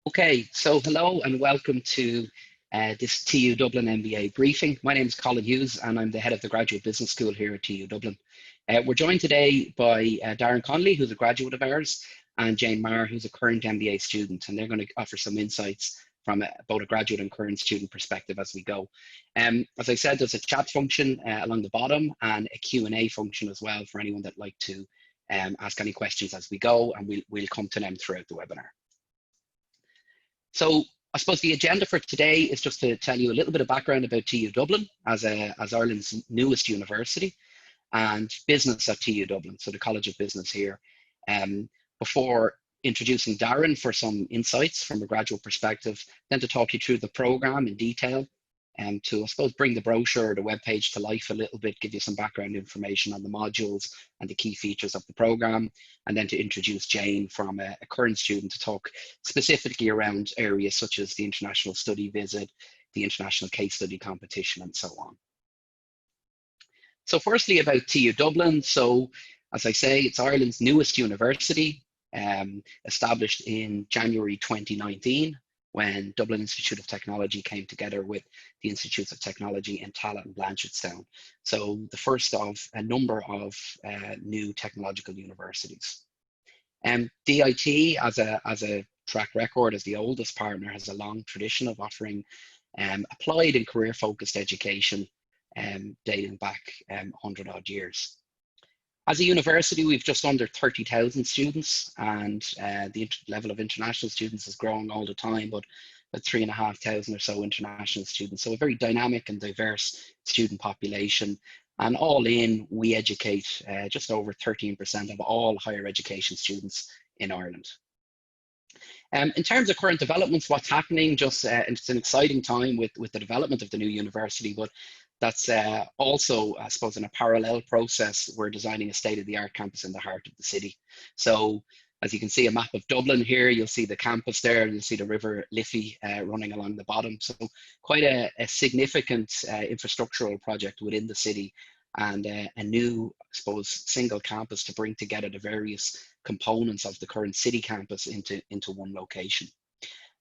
Okay, so hello and welcome to this TU Dublin MBA briefing. My name is Colin Hughes and I'm the head of the Graduate Business School here at TU Dublin. We're joined today by Darren Connolly, who's a graduate of ours, and Jane Marr, who's a current MBA student, and they're going to offer some insights from both a graduate and current student perspective as we go. As I said, there's a chat function along the bottom and a Q&A function as well for anyone that'd like to ask any questions as we go, and we'll come to them throughout the webinar. So I suppose the agenda for today is just to tell you a little bit of background about TU Dublin as Ireland's newest university and business at TU Dublin, so the College of Business here, before introducing Darren for some insights from a graduate perspective, then to talk you through the programme in detail, and to, I suppose, bring the brochure or the webpage to life a little bit, give you some background information on the modules and the key features of the programme, and then to introduce Jane from a current student to talk specifically around areas such as the international study visit, the international case study competition, and so on. So firstly, about TU Dublin. So as I say, it's Ireland's newest university, established in January 2019, when Dublin Institute of Technology came together with the Institutes of Technology in Tallaght and Blanchardstown. So the first of a number of new technological universities. DIT, as a track record, as the oldest partner, has a long tradition of offering applied and career-focused education dating back 100 odd years. As a university, we've just under 30,000 students, and the level of international students is growing all the time, but about 3,500 or so international students. So a very dynamic and diverse student population. And all in, we educate just over 13% of all higher education students in Ireland. In terms of current developments, what's happening, it's an exciting time with the development of the new university, but that's also, I suppose, in a parallel process, we're designing a state-of-the-art campus in the heart of the city. So as you can see a map of Dublin here, you'll see the campus there, and you'll see the River Liffey running along the bottom. So quite a significant infrastructural project within the city, and a new, I suppose, single campus to bring together the various components of the current city campus into one location.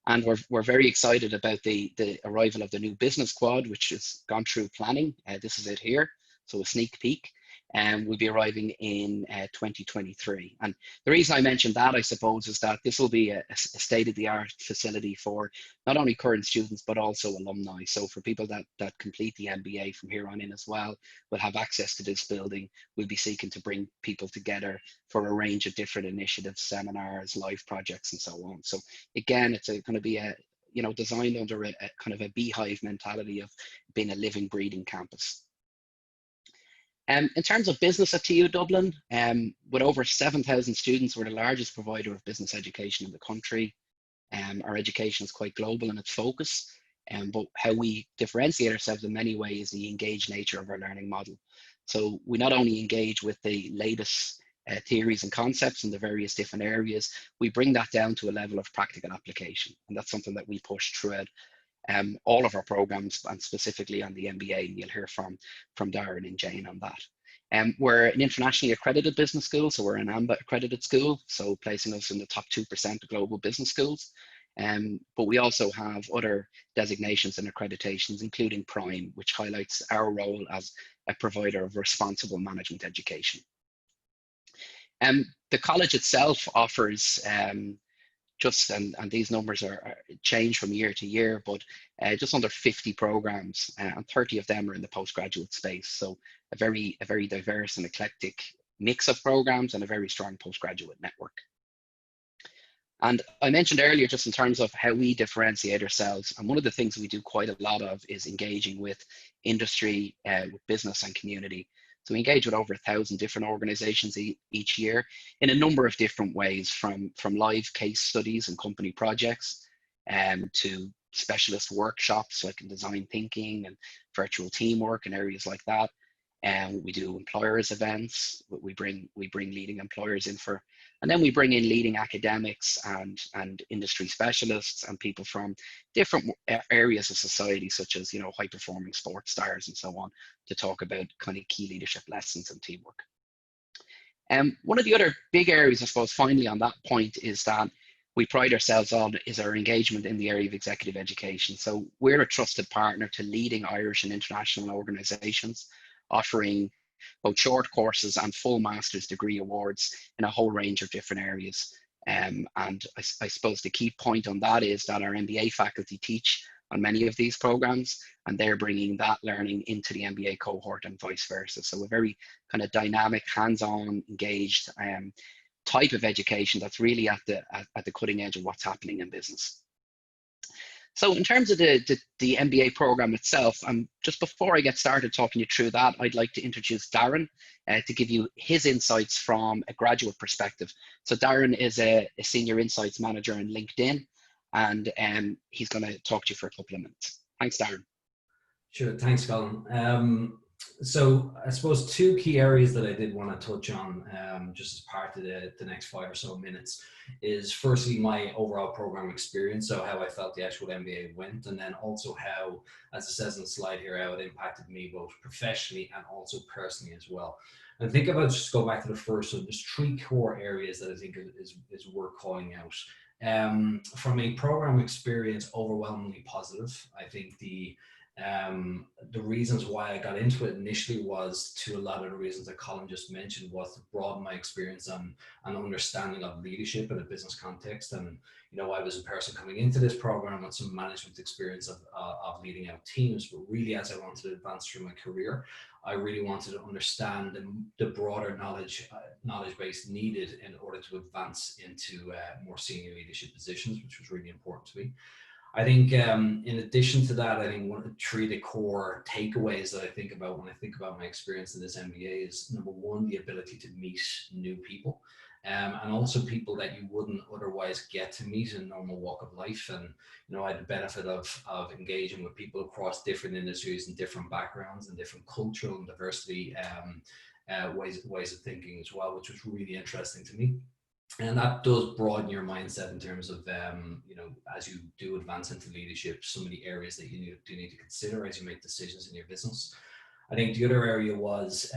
And we're very excited about the arrival of the new business quad, which has gone through planning. This is it here, so a sneak peek. And we'll be arriving in 2023. And the reason I mentioned that, I suppose, is that this will be a state-of-the-art facility for not only current students, but also alumni. So for people that complete the MBA from here on in as well, will have access to this building. We'll be seeking to bring people together for a range of different initiatives, seminars, live projects, and so on. So again, it's going to be designed under a kind of a beehive mentality of being a living, breathing campus. In terms of business at TU Dublin, with over 7,000 students, we're the largest provider of business education in the country. Our education is quite global in its focus, but how we differentiate ourselves in many ways is the engaged nature of our learning model. So we not only engage with the latest theories and concepts in the various different areas, we bring that down to a level of practical application. And that's something that we push throughout all of our programs, and specifically on the MBA, and you'll hear from Darren and Jane on that. We're an internationally accredited business school, so we're an AMBA accredited school, so placing us in the top 2% of global business schools. But we also have other designations and accreditations, including Prime, which highlights our role as a provider of responsible management education. The college itself offers and these numbers are change from year to year, but just under 50 programs, and 30 of them are in the postgraduate space. So a very diverse and eclectic mix of programs and a very strong postgraduate network. And I mentioned earlier, just in terms of how we differentiate ourselves, and one of the things we do quite a lot of is engaging with industry, with business and community. So we engage with over 1,000 different organizations each year in a number of different ways, from live case studies and company projects, to specialist workshops like in design thinking and virtual teamwork and areas like that. And we do employers events. We bring leading employers in for, and then we bring in leading academics and industry specialists and people from different areas of society, such as, high performing sports stars and so on, to talk about kind of key leadership lessons and teamwork. One of the other big areas, I suppose, finally on that point, is that we pride ourselves on is our engagement in the area of executive education. So we're a trusted partner to leading Irish and international organizations, offering both short courses and full master's degree awards in a whole range of different areas. And I suppose the key point on that is that our MBA faculty teach on many of these programs, and they're bringing that learning into the MBA cohort and vice versa. So a very kind of dynamic, hands-on, engaged type of education that's really at the cutting edge of what's happening in business. So in terms of the MBA program itself, just before I get started talking you through that, I'd like to introduce Darren to give you his insights from a graduate perspective. So Darren is a senior insights manager in LinkedIn, and he's going to talk to you for a couple of minutes. Thanks, Darren. Sure, thanks, Colin. So I suppose two key areas that I did want to touch on just as part of the next 5 or so minutes is firstly my overall program experience, so how I felt the actual MBA went, and then also how, as it says on the slide here, how it impacted me both professionally and also personally as well. And I think if I just go back to the first, so there's 3 core areas that I think is worth calling out. From a program experience, overwhelmingly positive. I think the reasons why I got into it initially was to a lot of the reasons that Colin just mentioned, was to broaden my experience and understanding of leadership in a business context. And, you know, I was a person coming into this program with some management experience of leading out teams, but really as I wanted to advance through my career, I really wanted to understand the broader knowledge base needed in order to advance into more senior leadership positions, which was really important to me. I think in addition to that, I think one of the 3 of the core takeaways that I think about when I think about my experience in this MBA is, number 1, the ability to meet new people, and also people that you wouldn't otherwise get to meet in a normal walk of life. And, you know, I had the benefit of engaging with people across different industries and different backgrounds and different cultural and diversity ways of thinking as well, which was really interesting to me. And that does broaden your mindset in terms of, you know, as you do advance into leadership, some of the areas that you do need to consider as you make decisions in your business. I think the other area was,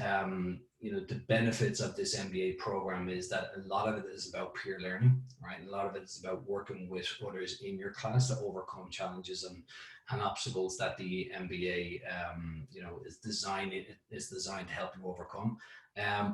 you know, the benefits of this MBA program is that a lot of it is about peer learning, right? A lot of it is about working with others in your class to overcome challenges and obstacles that the MBA, you know, is designed to help you overcome.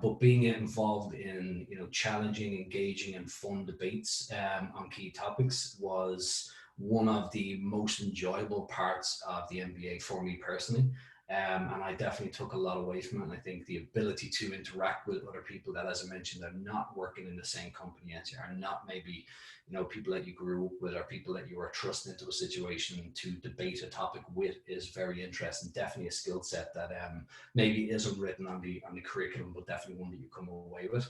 But being involved in, you know, challenging, engaging and fun debates on key topics was one of the most enjoyable parts of the MBA for me personally. And I definitely took a lot away from it. And I think the ability to interact with other people that, as I mentioned, are not working in the same company as you, are not maybe, you know, people that you grew up with or people that you were thrust into a situation to debate a topic with is very interesting. Definitely a skill set that maybe isn't written on the curriculum, but definitely one that you come away with.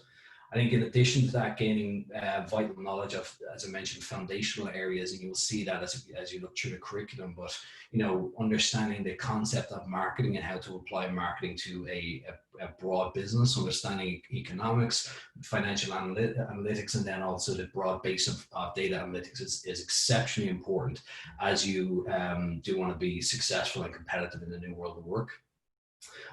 I think in addition to that, gaining vital knowledge of, as I mentioned, foundational areas, and you'll see that as you look through the curriculum, but, you know, understanding the concept of marketing and how to apply marketing to a broad business, understanding economics, financial analytics, and then also the broad base of data analytics is exceptionally important as you do want to be successful and competitive in the new world of work.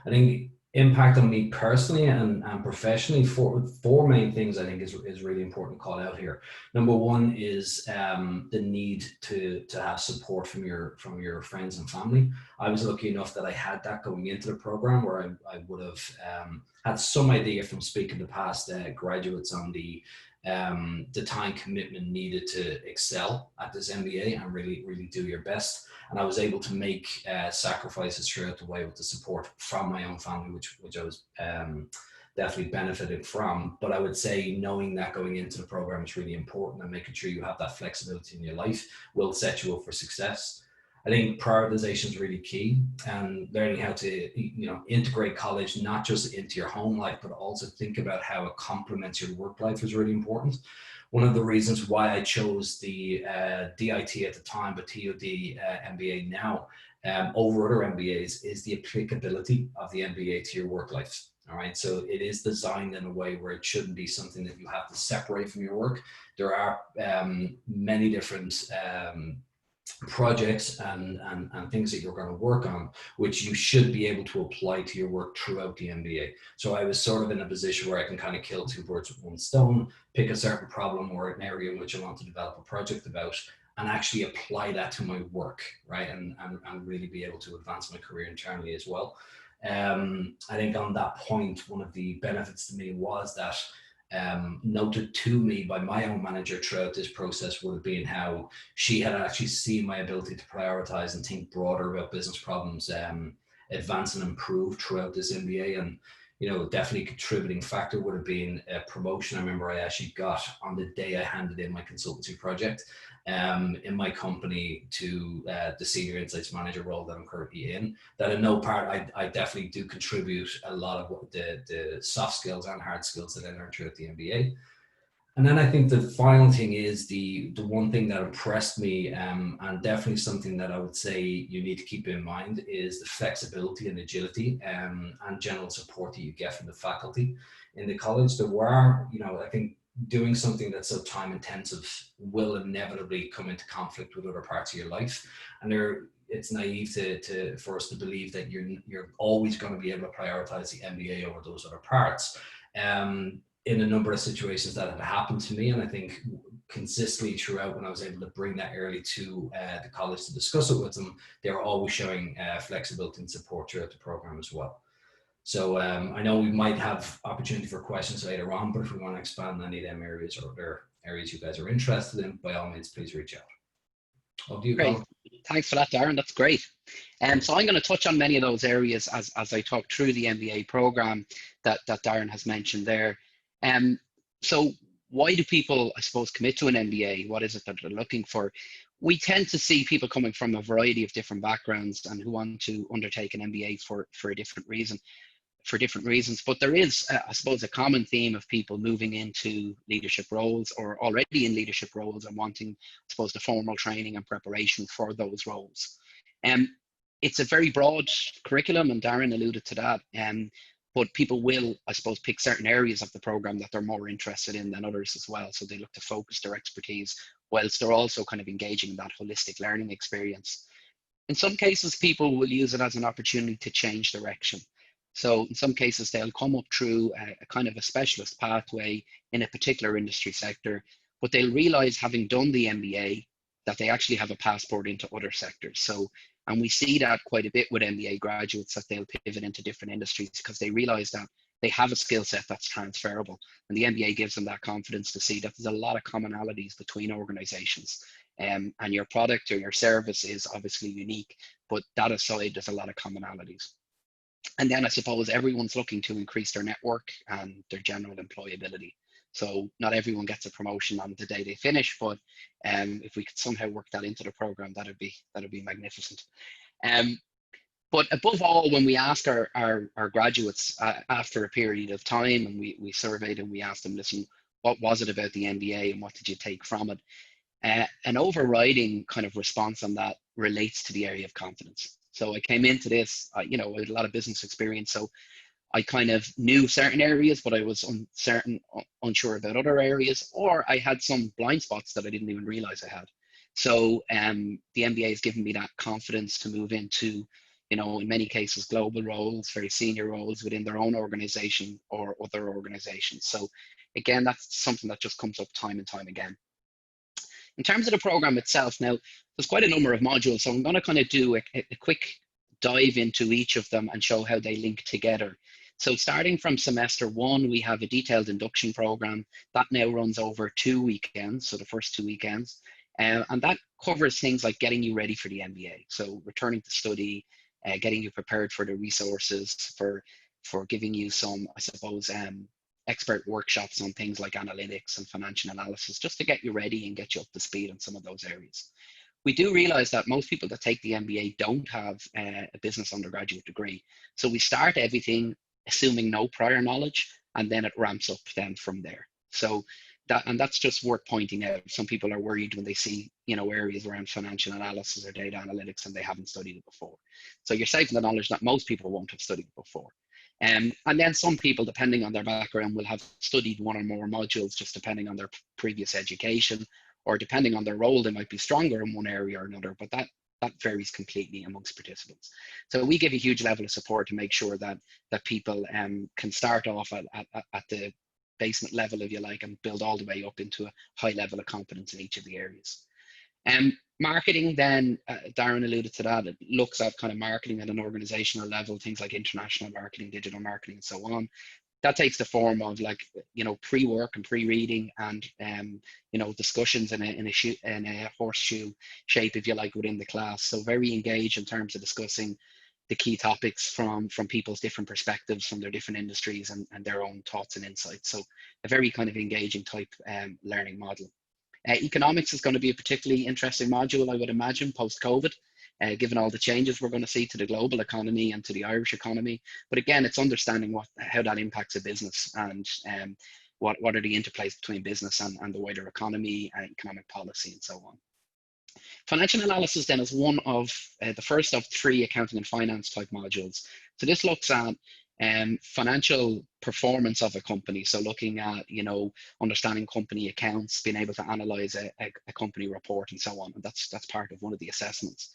I think impact on me personally and professionally, four main things I think is really important to call out here. Number 1 is the need to have support from your friends and family. I was lucky enough that I had that going into the program, where I would have had some idea from speaking to past graduates on the time commitment needed to excel at this MBA and really do your best. And I was able to make sacrifices throughout the way with the support from my own family, which I was definitely benefited from. But I would say knowing that going into the program is really important, and making sure you have that flexibility in your life will set you up for success. I think prioritization is really key, and learning how to, you know, integrate college not just into your home life, but also think about how it complements your work life is really important. One of the reasons why I chose the DIT at the time, but TOD MBA now, over other MBAs is the applicability of the MBA to your work life. All right, so it is designed in a way where it shouldn't be something that you have to separate from your work. There are many different projects and things that you're going to work on, which you should be able to apply to your work throughout the MBA. So I was sort of in a position where I can kind of kill two birds with one stone, pick a certain problem or an area in which I want to develop a project about, and actually apply that to my work, right? And really be able to advance my career internally as well. I think on that point, one of the benefits to me was that noted to me by my own manager throughout this process would have been how she had actually seen my ability to prioritize and think broader about business problems, advance and improve throughout this MBA. And, you know, definitely contributing factor would have been a promotion. I remember I actually got on the day I handed in my consultancy project in my company to the senior insights manager role that I'm currently in. That in no part, I definitely do contribute a lot of what the soft skills and hard skills that I learned throughout the MBA. And then I think the final thing is the one thing that impressed me, and definitely something that I would say you need to keep in mind, is the flexibility and agility and general support that you get from the faculty in the college. There were, you know, I think doing something that's so time intensive will inevitably come into conflict with other parts of your life, and it's naive for us to believe that you're always going to be able to prioritize the MBA over those other parts. In a number of situations that had happened to me, and I think consistently throughout, when I was able to bring that early to the college to discuss it with them, they were always showing flexibility and support throughout the program as well. So I know we might have opportunity for questions later on, but if we want to expand on any of them areas or other areas you guys are interested in, by all means, please reach out. Over to you, Great. Colin. Thanks for that, Darren. That's great. So I'm going to touch on many of those areas as I talk through the MBA program that Darren has mentioned there. So why do people, I suppose, commit to an MBA? What is it that they're looking for? We tend to see people coming from a variety of different backgrounds and who want to undertake an MBA for a different reason. For different reasons, but there is, I suppose, a common theme of people moving into leadership roles or already in leadership roles and wanting, I suppose, the formal training and preparation for those roles. It's a very broad curriculum, and Darren alluded to that. But people will, I suppose, pick certain areas of the program that they're more interested in than others as well. So they look to focus their expertise whilst they're also kind of engaging in that holistic learning experience. In some cases, people will use it as an opportunity to change direction. So in some cases, they'll come up through a kind of a specialist pathway in a particular industry sector, but they'll realize, having done the MBA, that they actually have a passport into other sectors. So, and we see that quite a bit with MBA graduates, that they'll pivot into different industries because they realize that they have a skill set that's transferable. And the MBA gives them that confidence to see that there's a lot of commonalities between organizations. And your product or your service is obviously unique, but that aside, there's a lot of commonalities. And then I suppose everyone's looking to increase their network and their general employability. So not everyone gets a promotion on the day they finish, but if we could somehow work that into the program, that'd be magnificent. But above all, when we ask our graduates after a period of time, and we surveyed and we asked them, listen, what was it about the MBA and what did you take from it? An overriding kind of response on that relates to the area of confidence. So I came into this, you know, with a lot of business experience. So I kind of knew certain areas, but I was unsure about other areas, or I had some blind spots that I didn't even realize I had. So the MBA has given me that confidence to move into, you know, in many cases, global roles, very senior roles within their own organization or other organizations. So again, that's something that just comes up time and time again. In terms of the program itself, now, there's quite a number of modules, so I'm going to kind of do a quick dive into each of them and show how they link together. So starting from semester one, we have a detailed induction program that now runs over 2 weekends, so the first 2 weekends, and that covers things like getting you ready for the MBA, so returning to study, getting you prepared for the resources, for giving you some, I suppose, expert workshops on things like analytics and financial analysis, just to get you ready and get you up to speed on some of those areas. We do realize that most people that take the MBA don't have a business undergraduate degree. So we start everything assuming no prior knowledge, and then it ramps up then from there. So that's just worth pointing out. Some people are worried when they see, you know, areas around financial analysis or data analytics and they haven't studied it before. So you're saving the knowledge that most people won't have studied before. And then some people, depending on their background, will have studied one or more modules, just depending on their previous education, or depending on their role, they might be stronger in one area or another, but that varies completely amongst participants. So we give a huge level of support to make sure that people can start off at the basement level, if you like, and build all the way up into a high level of competence in each of the areas. Marketing then, Darren alluded to that, it looks at kind of marketing at an organizational level, things like international marketing, digital marketing, and so on. That takes the form of, like, pre-work and pre-reading and discussions in a horseshoe shape, if you like, within the class. So very engaged in terms of discussing the key topics from people's different perspectives, from their different industries and their own thoughts and insights. So a very kind of engaging type learning model. Economics is going to be a particularly interesting module, I would imagine, post-COVID, given all the changes we're going to see to the global economy and to the Irish economy. But again, it's understanding how that impacts a business, and what are the interplays between business and the wider economy and economic policy and so on. Financial analysis then is one of the first of 3 accounting and finance type modules. So this looks at financial performance of a company. So looking at, understanding company accounts, being able to analyze a company report and so on. And that's part of one of the assessments.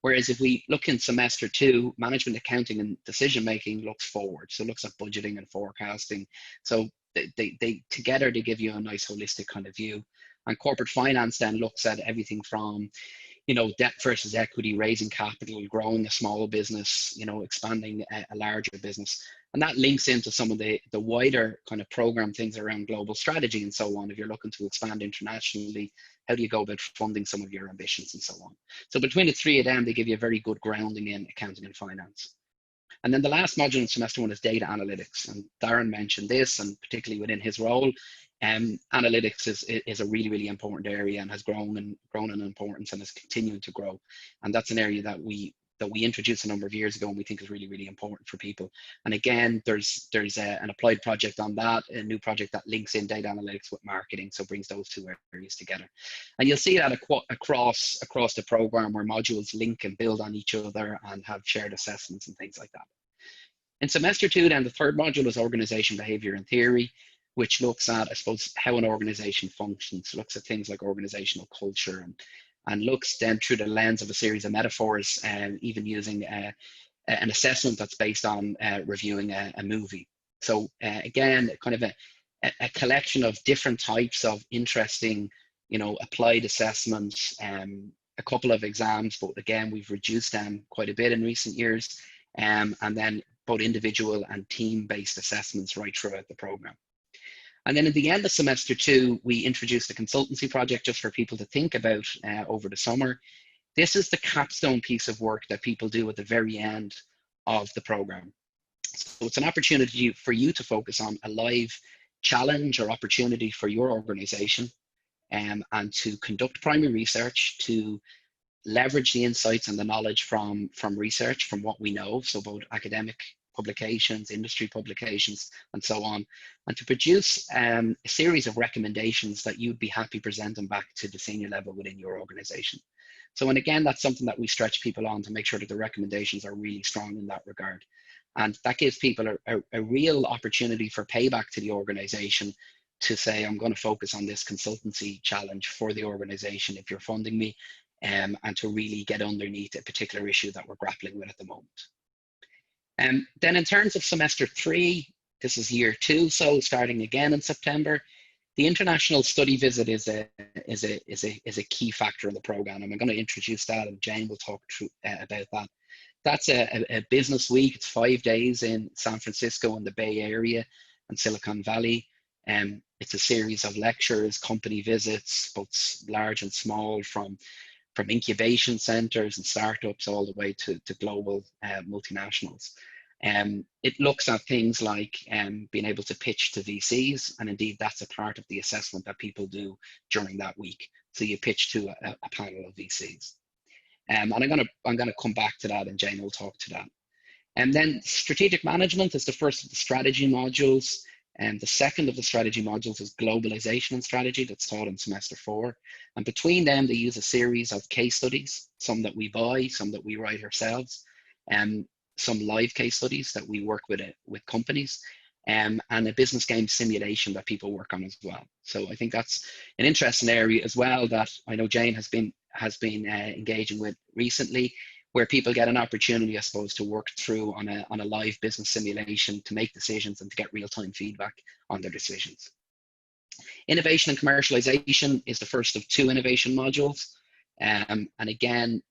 Whereas if we look in semester 2, management accounting and decision making looks forward. So it looks at budgeting and forecasting. So they together, they give you a nice holistic kind of view. And corporate finance then looks at everything from, debt versus equity, raising capital, growing a small business, expanding a larger business. And that links into some of the wider kind of program things around global strategy and so on. If you're looking to expand internationally, how do you go about funding some of your ambitions and so on? So between the 3 of them, they give you a very good grounding in accounting and finance. And then the last module in semester 1 is data analytics. And Darren mentioned this, and particularly within his role, analytics is a really, really important area and has grown in importance and is continuing to grow. And that's an area that we introduced a number of years ago and we think is really, really important for people. And again, there's an applied project on that, a new project that links in data analytics with marketing, so brings those 2 areas together. And you'll see that across the program, where modules link and build on each other and have shared assessments and things like that. In semester 2, then, the 3rd module is organization behavior and theory, which looks at, I suppose, how an organization functions, looks at things like organizational culture, and looks then through the lens of a series of metaphors, and even using an assessment that's based on reviewing a movie. So again, kind of a collection of different types of interesting, applied assessments, a couple of exams, but again, we've reduced them quite a bit in recent years, and then both individual and team-based assessments right throughout the program. And then at the end of semester 2, we introduced a consultancy project just for people to think about over the summer. This is the capstone piece of work that people do at the very end of the program. So it's an opportunity for you to focus on a live challenge or opportunity for your organization, and to conduct primary research, to leverage the insights and the knowledge from research, from what we know, so both academic publications, industry publications, and so on, and to produce a series of recommendations that you'd be happy presenting back to the senior level within your organization. So, and again, that's something that we stretch people on to make sure that the recommendations are really strong in that regard. And that gives people a real opportunity for payback to the organization to say, I'm going to focus on this consultancy challenge for the organization if you're funding me, and to really get underneath a particular issue that we're grappling with at the moment. Then in terms of semester 3, this is year 2, so starting again in September, the international study visit is a key factor in the program, and I'm going to introduce that, and Jane will talk about that. That's a business week. It's 5 days in San Francisco and the Bay Area and Silicon Valley. It's a series of lectures, company visits, both large and small, from incubation centers and startups all the way to global multinationals. It looks at things like being able to pitch to VCs, and indeed that's a part of the assessment that people do during that week. So you pitch to a panel of VCs. And I'm gonna come back to that, and Jane will talk to that. And then strategic management is the first of the strategy modules. And the second of the strategy modules is globalization and strategy, that's taught in semester 4. And between them, they use a series of case studies, some that we buy, some that we write ourselves, and some live case studies that we work with companies. and a business game simulation that people work on as well. So I think that's an interesting area as well that I know Jane has been engaging with recently, where people get an opportunity, I suppose, to work through on a live business simulation to make decisions and to get real-time feedback on their decisions. Innovation and commercialization is the first of 2 innovation modules. And again,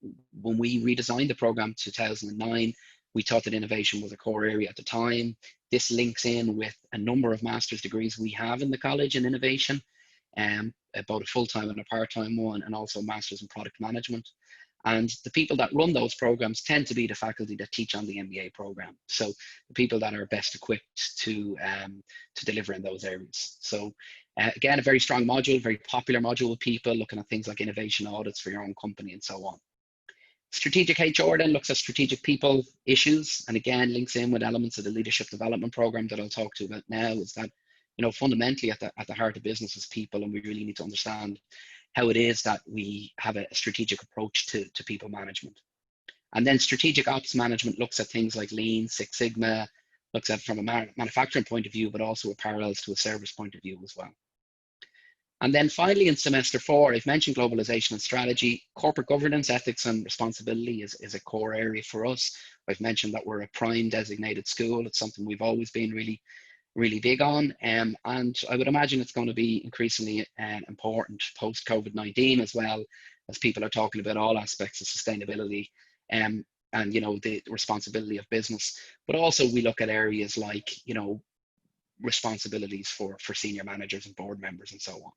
when we redesigned the program in 2009, we thought that innovation was a core area at the time. This links in with a number of master's degrees we have in the college in innovation, both a full-time and a part-time one, and also masters in product management. And the people that run those programs tend to be the faculty that teach on the MBA program. So the people that are best equipped to deliver in those areas. So again, a very strong module, very popular module with people looking at things like innovation audits for your own company and so on. Strategic HR then looks at strategic people issues, and again links in with elements of the leadership development program that I'll talk to you about now. Is that, fundamentally at the heart of business is people, and we really need to understand how it is that we have a strategic approach to people management. And then strategic ops management looks at things like Lean, Six Sigma, looks at from a manufacturing point of view, but also a parallels to a service point of view as well. And then finally in semester 4, I've mentioned globalization and strategy. Corporate governance, ethics and responsibility is a core area for us. I've mentioned that we're a prime designated school. It's something we've always been really big on. And I would imagine it's going to be increasingly important post COVID-19 as well, as people are talking about all aspects of sustainability and the responsibility of business. But also we look at areas like, responsibilities for senior managers and board members and so on.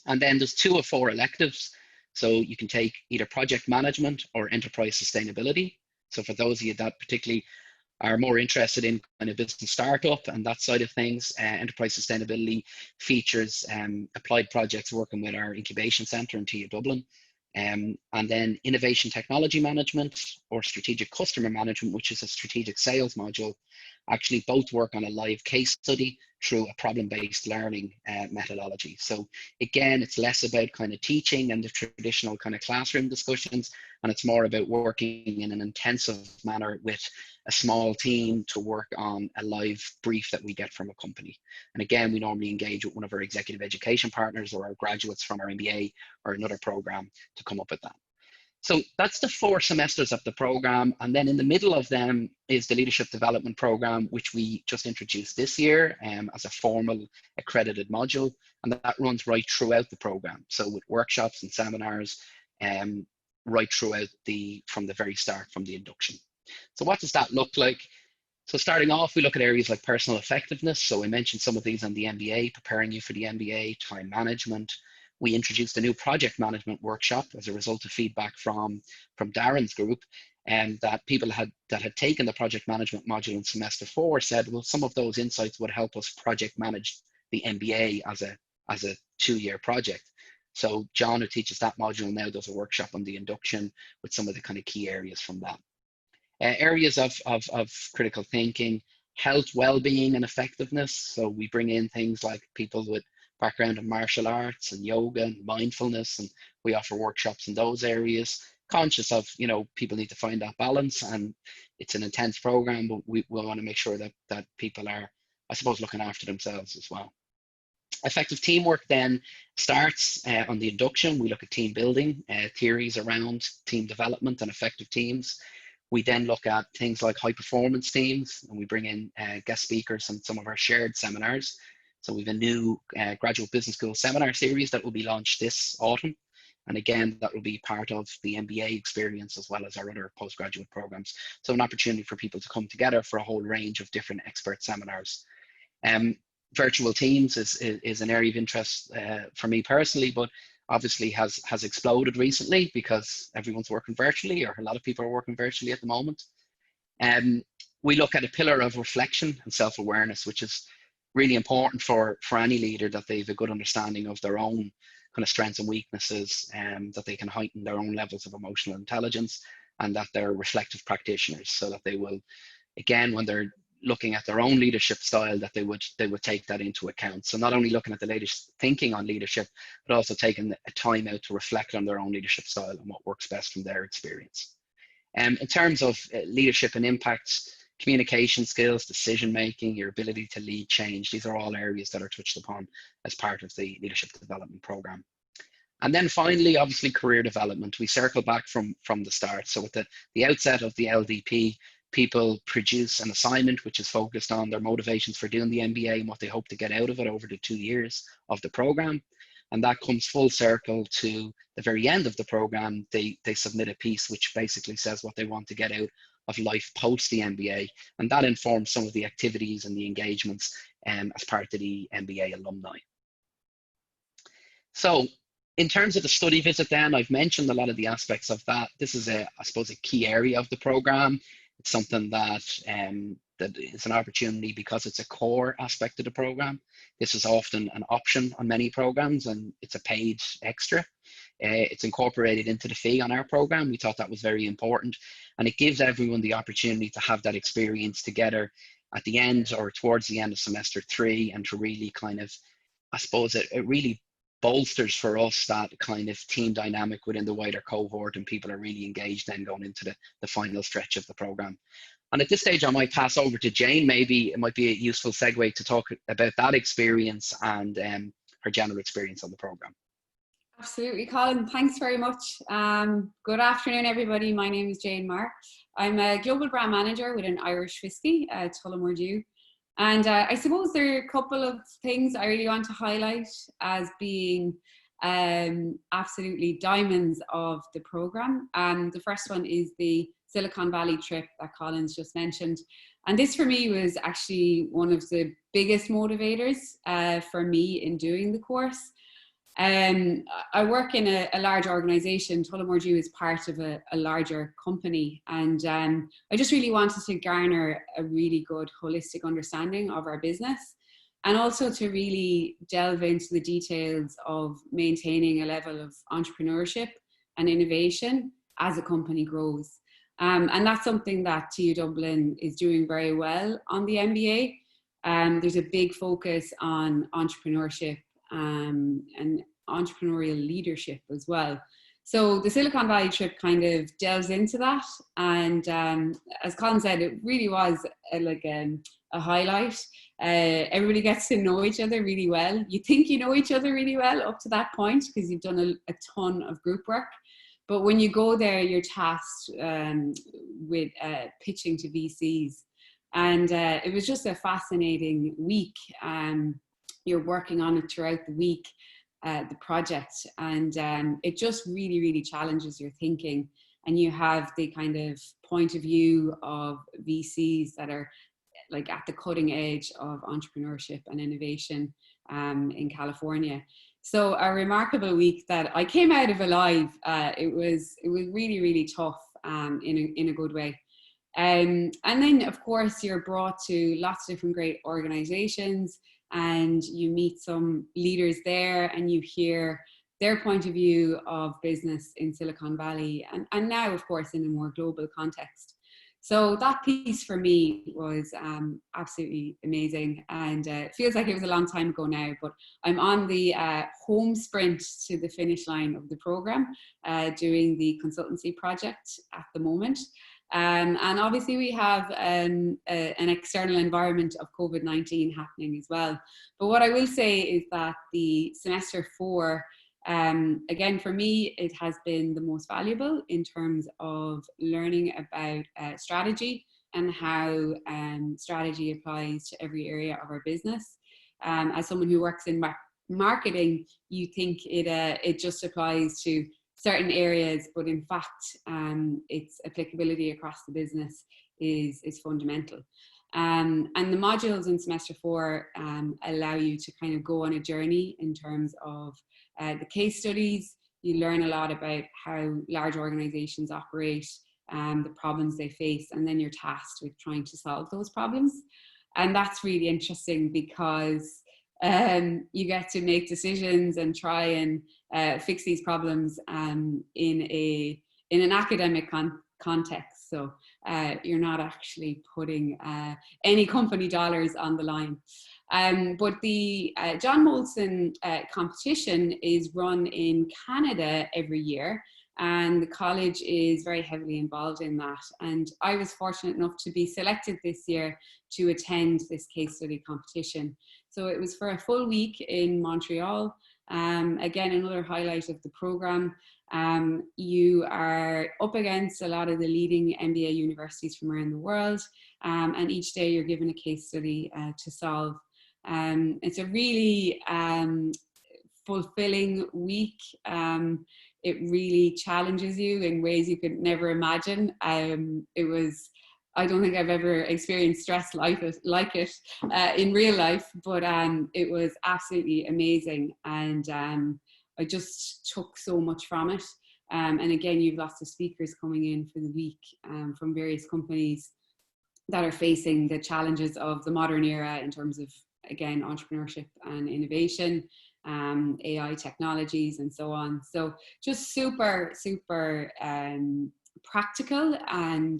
And then there's 2 of 4 electives. So you can take either project management or enterprise sustainability. So for those of you that particularly are more interested in kind of business startup and that side of things, enterprise sustainability features applied projects working with our incubation centre in TU Dublin. And then innovation technology management or strategic customer management, which is a strategic sales module, actually both work on a live case study through a problem-based learning methodology. So again, it's less about kind of teaching and the traditional kind of classroom discussions, and it's more about working in an intensive manner with a small team to work on a live brief that we get from a company. And again, we normally engage with one of our executive education partners or our graduates from our MBA or another program to come up with that. So that's the 4 semesters of the program. And then in the middle of them is the leadership development program, which we just introduced this year as a formal accredited module. And that runs right throughout the program. So with workshops and seminars right throughout from the very start, from the induction. So what does that look like? So starting off, we look at areas like personal effectiveness. So I mentioned some of these on the MBA, preparing you for the MBA, time management. We introduced a new project management workshop as a result of feedback from Darren's group, and that people that had taken the project management module in semester 4 said, well, some of those insights would help us project manage the MBA as a 2-year project. So John, who teaches that module now, does a workshop on the induction with some of the kind of key areas from that. Areas of critical thinking, health, well-being and effectiveness. So we bring in things like people with background in martial arts and yoga and mindfulness, and we offer workshops in those areas, conscious of, people need to find that balance, and it's an intense program, but we want to make sure that people are, I suppose, looking after themselves as well. Effective teamwork then starts on the induction. We look at team building, theories around team development and effective teams. We then look at things like high performance teams, and we bring in guest speakers on some of our shared seminars. So we have a new graduate business school seminar series that will be launched this autumn. And again, that will be part of the MBA experience as well as our other postgraduate programs. So an opportunity for people to come together for a whole range of different expert seminars. Virtual teams is an area of interest for me personally, but obviously has exploded recently because everyone's working virtually, or a lot of people are working virtually at the moment. We look at a pillar of reflection and self-awareness, which is really important for any leader, that they have a good understanding of their own kind of strengths and weaknesses, and that they can heighten their own levels of emotional intelligence, and that they're reflective practitioners, so that they will, again, when they're looking at their own leadership style, that they would take that into account. So not only looking at the latest thinking on leadership, but also taking a time out to reflect on their own leadership style and what works best from their experience. In terms of leadership and impact communication skills, decision making, your ability to lead change. These are all areas that are touched upon as part of the leadership development program. And then finally, obviously, career development. We circle back from the start. So at the outset of the LDP, people produce an assignment which is focused on their motivations for doing the MBA and what they hope to get out of it over the 2 years of the program. And that comes full circle to the very end of the program. They submit a piece which basically says what they want to get out of life post the MBA. And that informs some of the activities and the engagements as part of the MBA alumni. So in terms of the study visit then, I've mentioned a lot of the aspects of that. This is, I suppose, a key area of the program. It's something that that is an opportunity because it's a core aspect of the program. This is often an option on many programs, and it's a paid extra. It's incorporated into the fee on our program. We thought that was very important, and it gives everyone the opportunity to have that experience together at the end or towards the end of semester 3, and to really kind of, I suppose, it really bolsters for us that kind of team dynamic within the wider cohort, and people are really engaged then going into the final stretch of the program. And at this stage, I might pass over to Jane. Maybe it might be a useful segue to talk about that experience and her general experience on the program. Absolutely, Colin. Thanks very much. Good afternoon, everybody. My name is Jane Marr. I'm a global brand manager with an Irish whiskey, Tullamore Dew. And I suppose there are a couple of things I really want to highlight as being absolutely diamonds of the program. The first one is the Silicon Valley trip that Colin's just mentioned. And this for me was actually one of the biggest motivators for me in doing the course. I work in a large organization. Tullamore Dew is part of a larger company, and I just really wanted to garner a really good holistic understanding of our business, and also to really delve into the details of maintaining a level of entrepreneurship and innovation as a company grows. And that's something that TU Dublin is doing very well on the MBA. There's a big focus on entrepreneurship and entrepreneurial leadership as well. So the Silicon Valley trip kind of delves into that. And as Colin said, it really was a highlight. Everybody gets to know each other really well. You think you know each other really well up to that point because you've done a ton of group work. But when you go there, you're tasked with pitching to VCs. And it was just a fascinating week. You're working on it throughout the week, the project. And it just really, really challenges your thinking. And you have the kind of point of view of VCs that are like at the cutting edge of entrepreneurship and innovation in California. So a remarkable week that I came out of alive. It was really, really tough in a good way. And then, of course, you're brought to lots of different great organizations, and you meet some leaders there, and you hear their point of view of business in Silicon Valley, and now, of course, in a more global context. So that piece for me was absolutely amazing, and it feels like it was a long time ago now, but I'm on the home sprint to the finish line of the program, doing the consultancy project at the moment. And obviously we have an external environment of COVID-19 happening as well. But what I will say is that the semester 4, again, for me, it has been the most valuable in terms of learning about strategy and how strategy applies to every area of our business. As someone who works in marketing, you think it just applies to certain areas, but in fact, its applicability across the business is fundamental. And the modules in semester 4 allow you to kind of go on a journey in terms of the case studies. You learn a lot about how large organizations operate, the problems they face, and then you're tasked with trying to solve those problems. And that's really interesting because you get to make decisions and try and fix these problems in an academic context. So you're not actually putting any company dollars on the line. But the John Molson competition is run in Canada every year. and the college is very heavily involved in that. And I was fortunate enough to be selected this year to attend this case study competition. So it was for a full week in Montreal. Again, another highlight of the program. You are up against a lot of the leading MBA universities from around the world, and each day you're given a case study to solve. It's a really fulfilling week. It really challenges you in ways you could never imagine. I don't think I've ever experienced stress like it in real life, but it was absolutely amazing, and I just took so much from it. And again, you've lots of speakers coming in for the week from various companies that are facing the challenges of the modern era in terms of, again, entrepreneurship and innovation, AI technologies and so on. So just super, super practical, and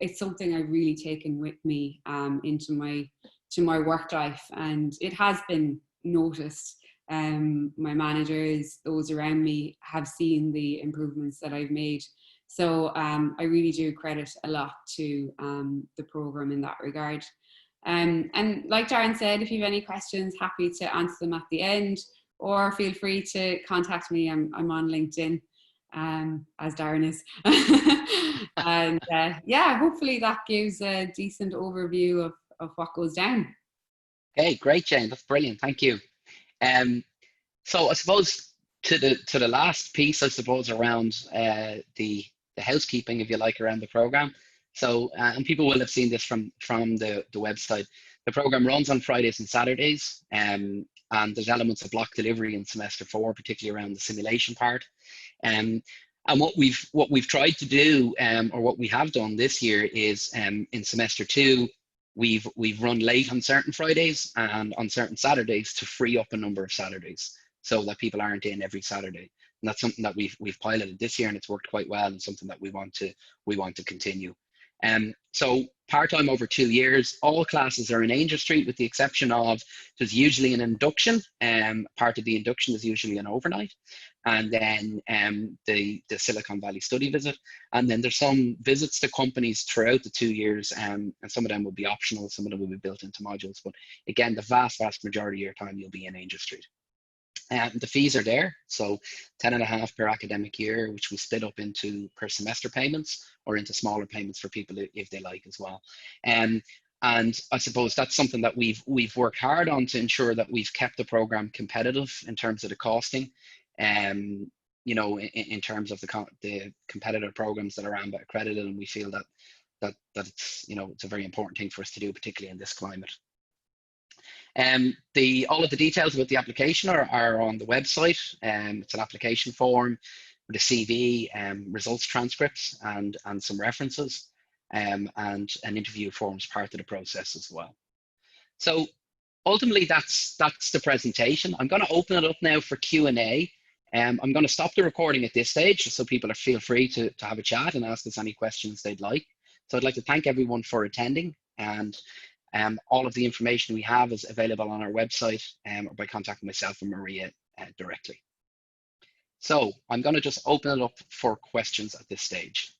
it's something I've really taken with me into my work life, and it has been noticed. My managers, those around me, have seen the improvements that I've made. So I really do credit a lot to the program in that regard. And like Darren said, if you have any questions, happy to answer them at the end, or feel free to contact me. I'm on LinkedIn, as Darren is. And yeah, hopefully that gives a decent overview of what goes down. Okay, great, Jane. That's brilliant. Thank you. So I suppose to the last piece, I suppose, around the housekeeping, if you like, around the program. So and people will have seen this from the website. The program runs on Fridays and Saturdays, and there's elements of block delivery in semester 4, particularly around the simulation part. And what we've tried to do, or what we have done this year, is in semester 2, we've run late on certain Fridays and on certain Saturdays to free up a number of Saturdays, so that people aren't in every Saturday. And that's something that we've piloted this year, and it's worked quite well, and something that we want to continue. So part-time over 2 years, all classes are in Angel Street, with the exception of there's usually an induction. Part of the induction is usually an overnight, and then the Silicon Valley study visit, and then there's some visits to companies throughout the 2 years, and some of them will be optional, some of them will be built into modules, but again, the vast majority of your time you'll be in Angel Street. The fees are there, so 10.5 per academic year, which we split up into per semester payments, or into smaller payments for people if they like as well. And I suppose that's something that we've worked hard on to ensure that we've kept the program competitive in terms of the costing. You know, in terms of the competitive programs that are accredited, and we feel that it's, you know, it's a very important thing for us to do, particularly in this climate. All of the details about the application are on the website. It's an application form with a CV, results transcripts, and some references, and an interview form as part of the process as well. So ultimately, that's the presentation. I'm going to open it up now for Q&A. I'm going to stop the recording at this stage, so people feel free to have a chat and ask us any questions they'd like. So I'd like to thank everyone for attending, and all of the information we have is available on our website, or by contacting myself or Maria directly. So I'm going to just open it up for questions at this stage.